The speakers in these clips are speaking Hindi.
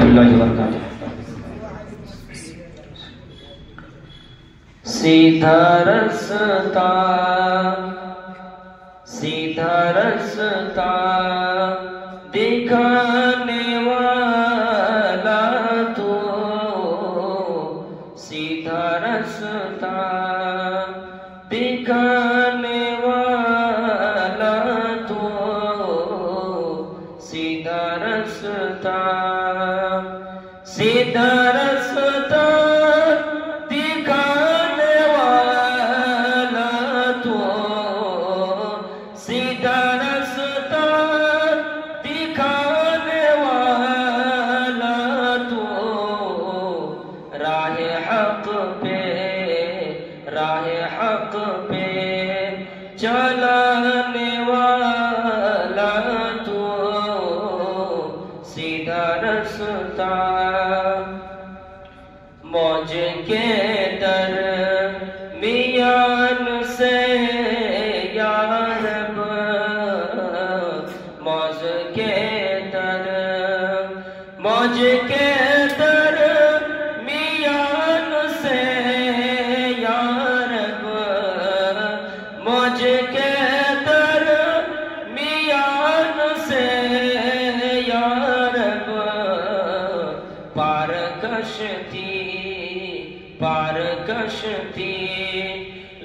रहमतुल्लाहि व बरकातुहू। सीधा रास्ता दिखाने वाला तू, सीधा रास्ता दिखाने वाला तू, सीधा रास्ता, सीधा रास्ता दिखाने वाला तू, सीधा रास्ता दिखाने वाला तू, राहे हक पे चलाने वाला तू, सीधा रास्ता, मौज के दरमियान से या रब, मौज के दरमियान से या रब, मौज के दरमियान से या रब, पार कश्ती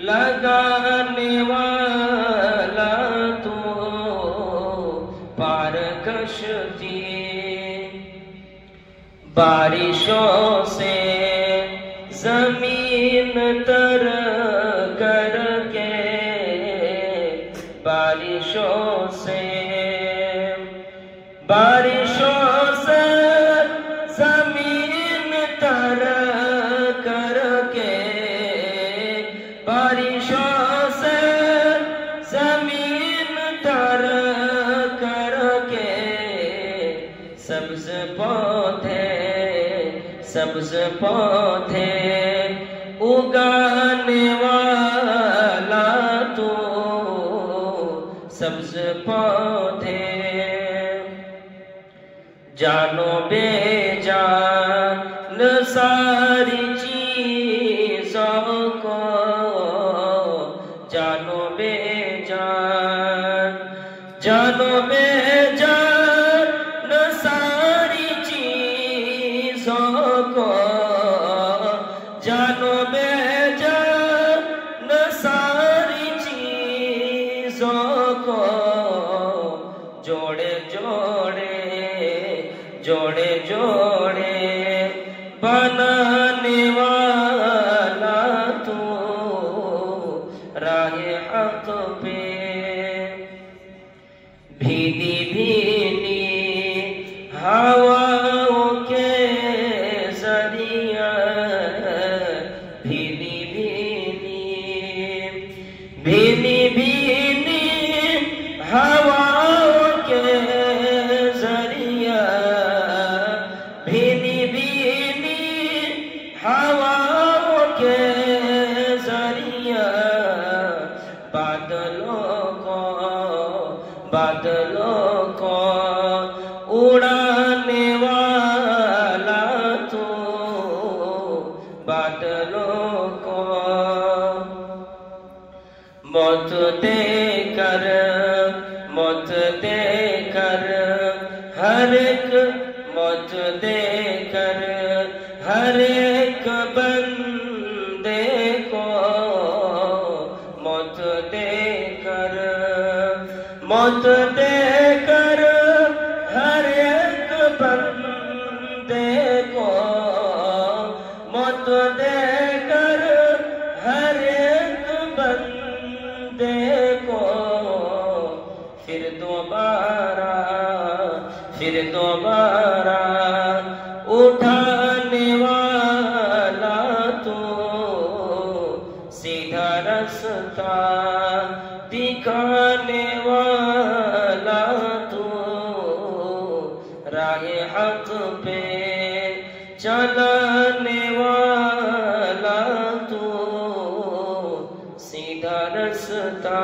लगाने वाला तू, पार कश्ती, बारिशों से जमीन तर करके, बारिशों से जमीन तर करके, बारिशों से जमीन तर करके, सब्ज पौधे उगाने वाला तू, सब्ज पौधे, जानो बेजान सारी चीजों को, जानो बेजान सारी चीजों को, जानो बेजान सारी चीजों को, जोड़े जोड़े बनाने वाला तू, राहे हक पे भीनी हवाओं के जरिया, भीनी हवाओं के जरिया, भीनी हवाओं के जरिया, बादलों को उड़ाने वाला तू, बादलों को मौत देकर हर एक, मौत देकर हर एक बंदे को, मौत देकर हर एक बंदे को, मौत देकर हर एक बंदे को, फिर दोबारा उठाने वाला तू, सीधा रास्ता दिखाने वाला तू, राहे हक पे चलाने वाला तू, सीधा रास्ता